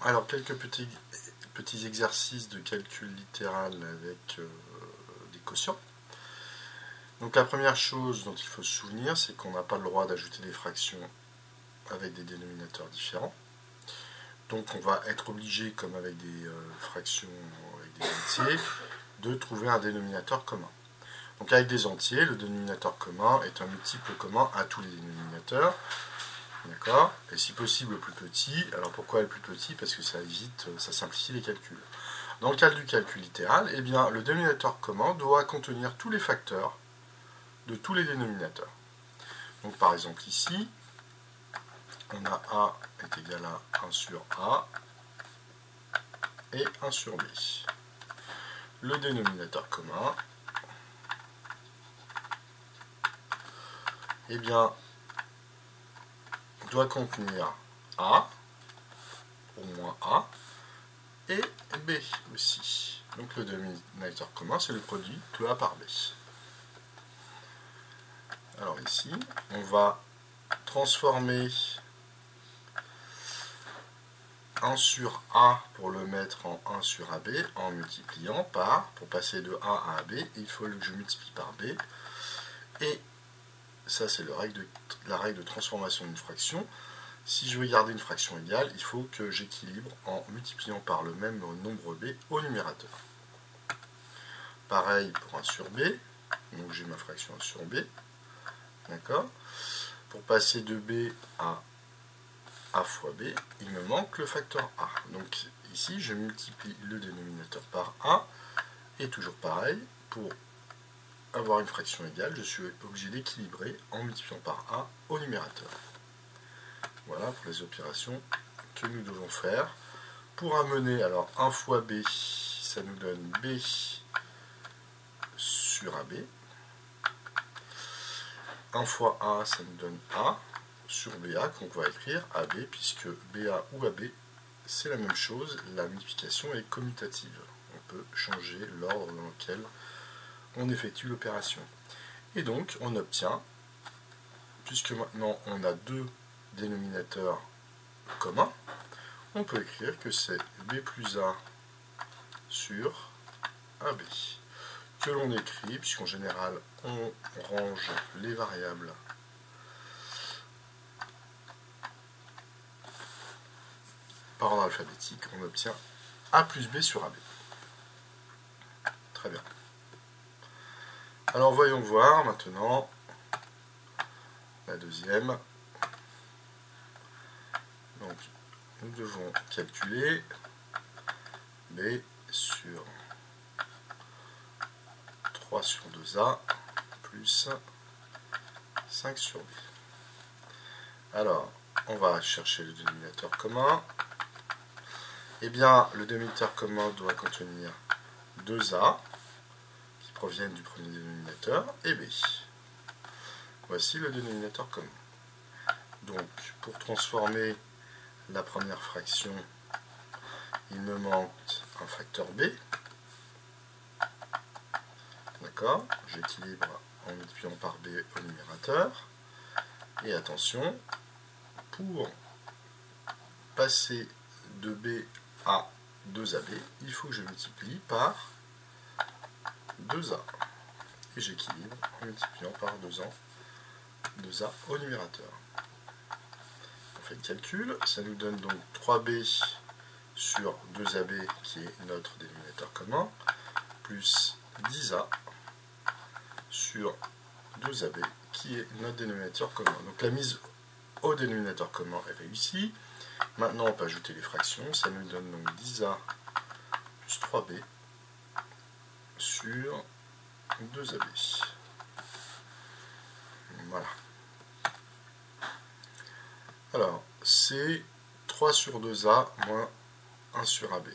Alors, quelques petits exercices de calcul littéral avec des quotients. Donc la première chose dont il faut se souvenir, c'est qu'on n'a pas le droit d'ajouter des fractions avec des dénominateurs différents. Donc on va être obligé, comme avec des fractions avec des entiers, de trouver un dénominateur commun. Donc avec des entiers, le dénominateur commun est un multiple commun à tous les dénominateurs. D'accord? Et si possible le plus petit. Alors pourquoi le plus petit? Parce que ça évite, ça simplifie les calculs. Dans le cas du calcul littéral, eh bien, le dénominateur commun doit contenir tous les facteurs de tous les dénominateurs. Donc par exemple ici, on a A est égal à 1 sur A et 1 sur B. Le dénominateur commun, eh bien, doit contenir A, au moins A, et B aussi. Donc le dénominateur commun, c'est le produit de A par B. Alors ici, on va transformer 1 sur A pour le mettre en 1 sur AB en multipliant par, pour passer de A à AB, il faut que je multiplie par B. Et ça, c'est la règle de transformation d'une fraction. Si je veux garder une fraction égale, il faut que j'équilibre en multipliant par le même nombre B au numérateur. Pareil pour 1 sur B, donc j'ai ma fraction 1 sur B. D'accord? Pour passer de B à A fois B, il me manque le facteur A. Donc ici, je multiplie le dénominateur par A, et toujours pareil, pour avoir une fraction égale, je suis obligé d'équilibrer en multipliant par A au numérateur. Voilà pour les opérations que nous devons faire. Pour amener, alors 1 fois B, ça nous donne B sur AB. 1 fois A, ça nous donne A sur BA, qu'on va écrire AB, puisque BA ou AB, c'est la même chose, la multiplication est commutative. On peut changer l'ordre dans lequel on effectue l'opération. Et donc, on obtient, puisque maintenant on a deux dénominateurs communs, on peut écrire que c'est B plus A sur AB, que l'on écrit, puisqu'en général on range les variables par ordre alphabétique, on obtient A plus B sur AB. Très bien. Alors voyons voir maintenant la deuxième. Donc nous devons calculer B sur 3 sur 2A plus 5 sur B. Alors, on va chercher le dénominateur commun. Eh bien, le dénominateur commun doit contenir 2A qui proviennent du premier dénominateur et B. Voici le dénominateur commun. Donc, pour transformer la première fraction, il me manque un facteur B. D'accord? J'équilibre en multipliant par B au numérateur. Et attention, pour passer de B à 2AB, il faut que je multiplie par 2A. Et j'équilibre en multipliant par 2A au numérateur. On fait le calcul, ça nous donne donc 3B sur 2AB qui est notre dénominateur commun, plus 10A sur 2AB qui est notre dénominateur commun. Donc la mise au dénominateur commun est réussie. Maintenant on peut ajouter les fractions, ça nous donne donc 10A plus 3B sur 2AB. Voilà. Alors, c'est 3 sur 2A moins 1 sur AB.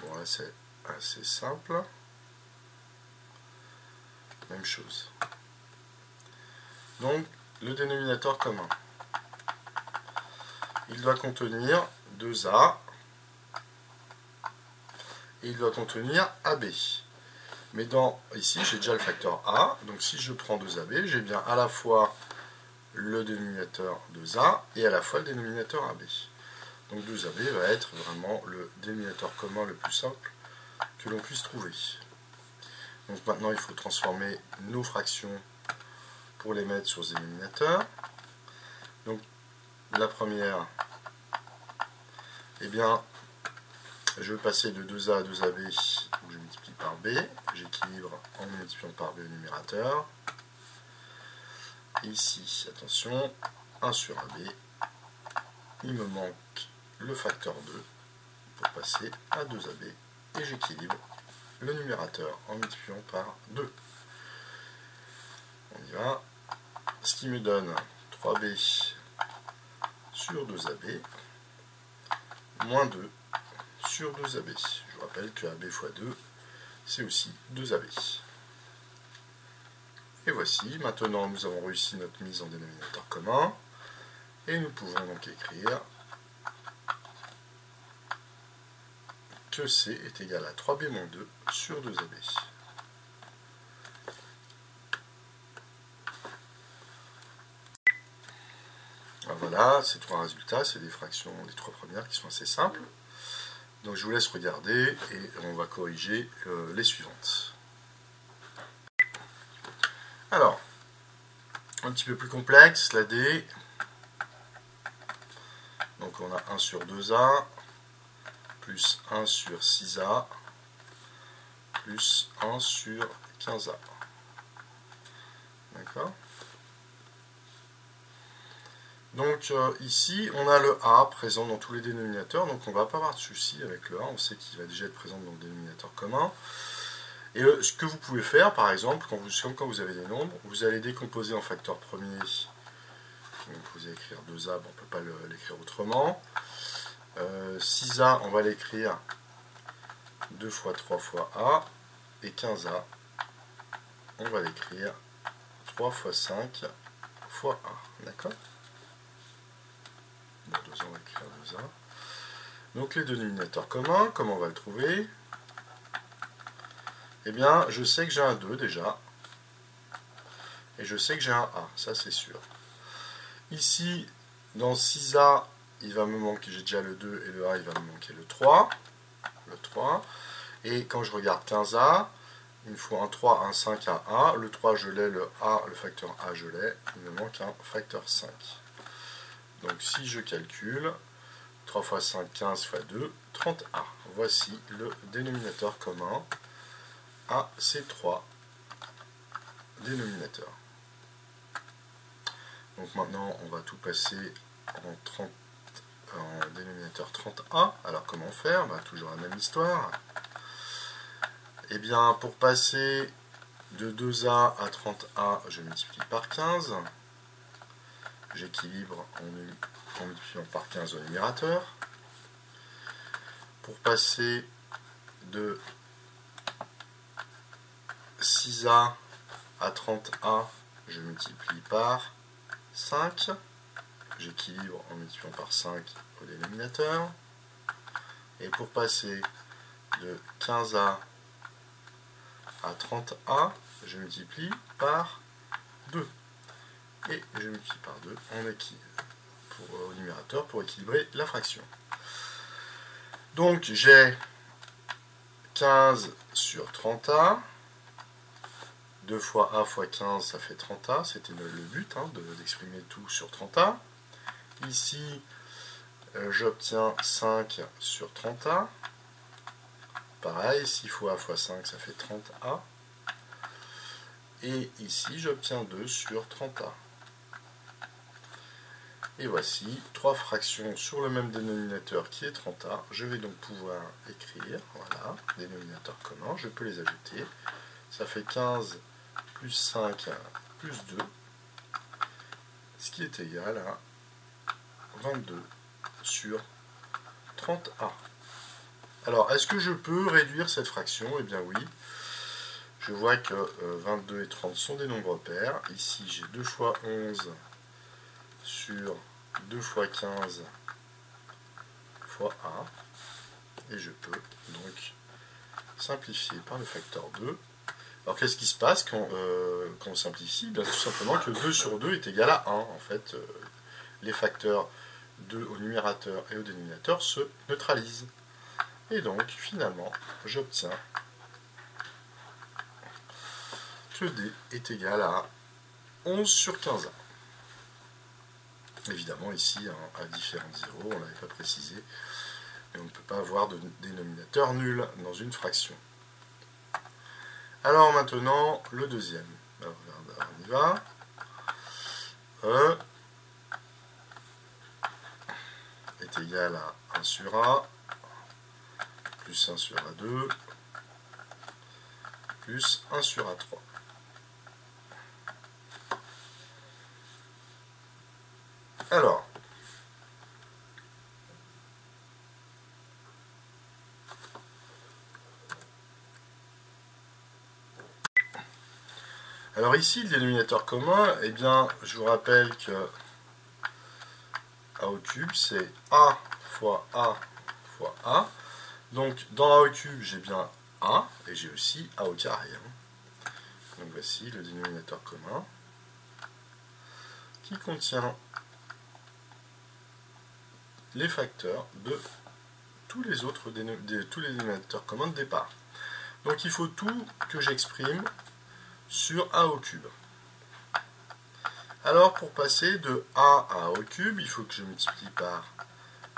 Bon, là c'est assez simple. Même chose. Donc, le dénominateur commun. Il doit contenir 2A et il doit contenir AB. Mais ici, j'ai déjà le facteur A. Donc si je prends 2AB, j'ai bien à la fois le dénominateur 2A et à la fois le dénominateur AB. Donc 2AB va être vraiment le dénominateur commun le plus simple que l'on puisse trouver. Donc maintenant, il faut transformer nos fractions pour les mettre sur ce dénominateur. Donc la première, eh bien, je vais passer de 2A à 2AB, donc je multiplie par B, j'équilibre en multipliant par B au numérateur. Et ici, attention, 1 sur AB, il me manque le facteur 2 pour passer à 2AB, et j'équilibre le numérateur en multipliant par 2. On y va. Ce qui me donne 3B sur 2AB, moins 2 sur 2AB. Je vous rappelle que AB fois 2, c'est aussi 2AB. Et voici, maintenant nous avons réussi notre mise en dénominateur commun, et nous pouvons donc écrire que C est égal à 3B moins 2 sur 2AB. Alors voilà, ces trois résultats, c'est des fractions, les trois premières qui sont assez simples. Donc je vous laisse regarder et on va corriger les suivantes. Alors, un petit peu plus complexe, la D. Donc on a 1 sur 2A, plus 1 sur 6A, plus 1 sur 15A. D'accord ? Donc ici, on a le A présent dans tous les dénominateurs, donc on ne va pas avoir de souci avec le A, on sait qu'il va déjà être présent dans le dénominateur commun. Et ce que vous pouvez faire, par exemple, quand vous avez des nombres, vous allez décomposer en facteurs premiers. Donc vous allez écrire 2A, bon, on ne peut pas l'écrire autrement. 6A, on va l'écrire 2 fois 3 fois A. Et 15A, on va l'écrire 3 fois 5 fois A. D'accord ? Bon, 2A, on va écrire 2A. Donc les dénominateurs communs, comment on va le trouver ? Eh bien, je sais que j'ai un 2 déjà. Et je sais que j'ai un A, ça c'est sûr. Ici, dans 6A, il va me manquer, j'ai déjà le 2 et le A, il va me manquer le 3. Le 3. Et quand je regarde 15A, il me faut un 3, un 5, un A. Le 3, je l'ai, le A, le facteur A, je l'ai. Il me manque un facteur 5. Donc si je calcule, 3 fois 5, 15 fois 2, 30A. Voici le dénominateur commun à ces trois dénominateurs. Donc maintenant, on va tout passer en dénominateur 30A. Alors comment faire ? Toujours la même histoire. Eh bien, pour passer de 2A à 30A, je multiplie par 15. J'équilibre en multipliant par 15 au numérateur. Pour passer de 6A à 30A, je multiplie par 5. J'équilibre en multipliant par 5 au dénominateur. Et pour passer de 15A à 30A, je multiplie par 2. Et je multiplie par 2 au numérateur pour équilibrer la fraction. Donc j'ai 15 sur 30A. 2 fois A fois 15, ça fait 30A. C'était le but d'exprimer tout sur 30A. Ici, j'obtiens 5 sur 30A. Pareil, 6 fois A fois 5, ça fait 30A. Et ici, j'obtiens 2 sur 30A. Et voici 3 fractions sur le même dénominateur qui est 30A. Je vais donc pouvoir écrire, voilà, dénominateur commun, je peux les ajouter. Ça fait 15 plus 5 plus 2, ce qui est égal à 22 sur 30A. Alors, est-ce que je peux réduire cette fraction ? Eh bien oui. Je vois que 22 et 30 sont des nombres pairs. Ici, j'ai 2 fois 11 sur 2 fois 15 fois A. Et je peux donc simplifier par le facteur 2. Alors qu'est-ce qui se passe quand on simplifie? Bien, tout simplement que 2 sur 2 est égal à 1. En fait, les facteurs 2 au numérateur et au dénominateur se neutralisent. Et donc, finalement, j'obtiens que D est égal à 11 sur 15A. Évidemment, ici, à différents zéros, on ne l'avait pas précisé, et on ne peut pas avoir de dénominateur nul dans une fraction. Alors maintenant, le deuxième. Alors, on y va. E est égal à 1 sur A, plus 1 sur A2, plus 1 sur A3. Alors ici, le dénominateur commun, eh bien, je vous rappelle que A au cube, c'est A fois A fois A. Donc, dans A au cube, j'ai bien A, et j'ai aussi A au carré. Donc voici le dénominateur commun, qui contient les facteurs de tous les autres dénominateurs communs de départ. Donc il faut tout que j'exprime sur A au cube. Alors pour passer de A à A au cube, il faut que je multiplie par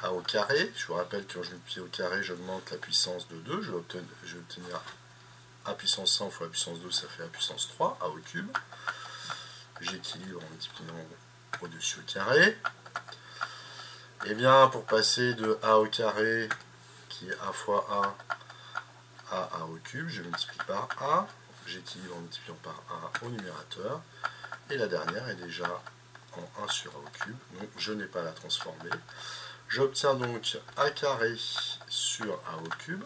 A au carré. Je vous rappelle que quand je multiplie au carré, j'augmente la puissance de 2. Je vais obtenir A puissance 100 fois A puissance 2, ça fait A puissance 3, A au cube. J'équilibre en multipliant au-dessus au carré. Et bien pour passer de A au carré, qui est A fois A, à A au cube, je multiplie par A. J'équilibre en multipliant par A au numérateur. Et la dernière est déjà en 1 sur A au cube, donc je n'ai pas à la transformer. J'obtiens donc A carré sur A au cube,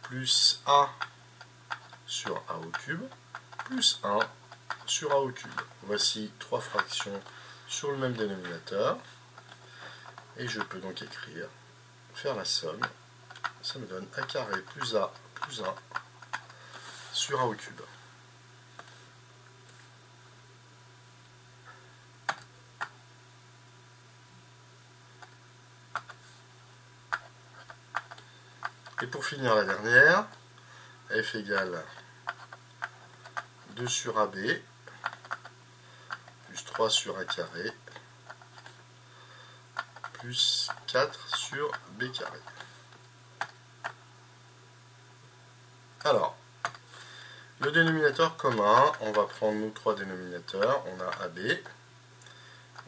plus A sur A au cube, plus 1 sur A au cube. Voici trois fractions sur le même dénominateur. Et je peux donc écrire, faire la somme. Ça me donne A carré plus A plus 1 sur A au cube. Et pour finir la dernière, f égale 2 sur AB plus 3 sur A carré plus 4 sur B carré. Alors, le dénominateur commun, on va prendre nos trois dénominateurs. On a AB,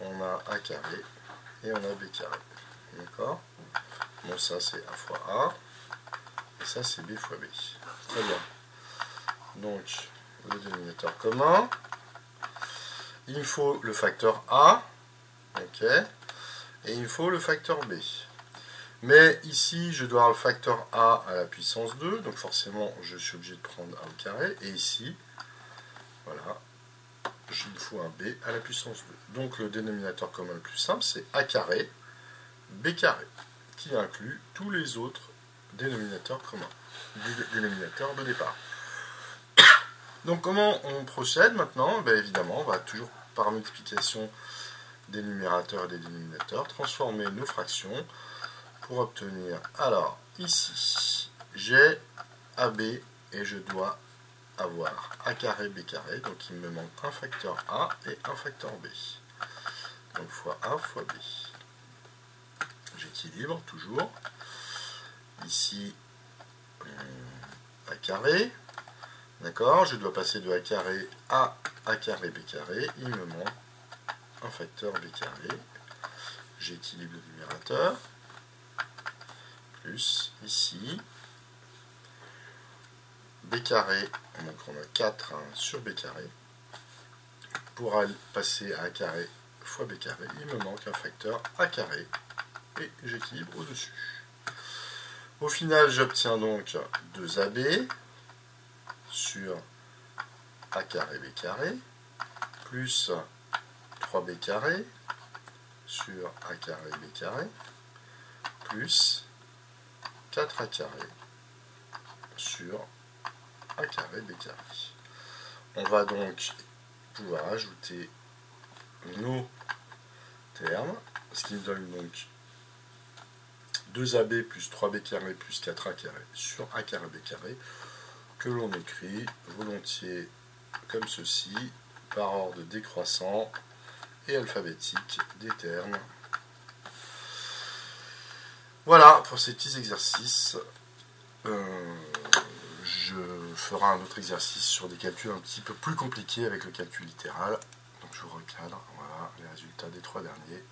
on a A carré et on a B carré. D'accord? Bon, ça c'est A fois A. Et ça, c'est B fois B. Très bien. Donc, le dénominateur commun. Il me faut le facteur A. OK. Et il me faut le facteur B. Mais ici, je dois avoir le facteur A à la puissance 2. Donc, forcément, je suis obligé de prendre A au carré. Et ici, voilà, il me faut un B à la puissance 2. Donc, le dénominateur commun le plus simple, c'est A carré, B carré, qui inclut tous les autres dénominateur commun, dénominateur de départ. Donc comment on procède maintenant? Ben, évidemment, on va toujours par multiplication des numérateurs et des dénominateurs transformer nos fractions pour obtenir, alors ici j'ai AB et je dois avoir A carré B carré, donc il me manque un facteur A et un facteur B, donc fois A fois B. J'équilibre toujours. Ici, A carré, d'accord, je dois passer de A carré à A carré B carré, il me manque un facteur B carré, j'équilibre le numérateur, plus ici, B carré, donc on a 4 sur B carré, pour aller passer à A carré fois B carré, il me manque un facteur A carré, et j'équilibre au-dessus. Au final, j'obtiens donc 2AB sur A carré B carré, plus 3B carré sur A carré B carré, plus 4A carré sur a carré b carré. On va donc pouvoir ajouter nos termes, ce qui nous donne donc 2ab plus 3b carré plus 4a carré sur a carré b carré, que l'on écrit volontiers comme ceci, par ordre décroissant et alphabétique des termes. Voilà pour ces petits exercices. Je ferai un autre exercice sur des calculs un petit peu plus compliqués avec le calcul littéral. Donc je vous recadre, voilà les résultats des 3 derniers.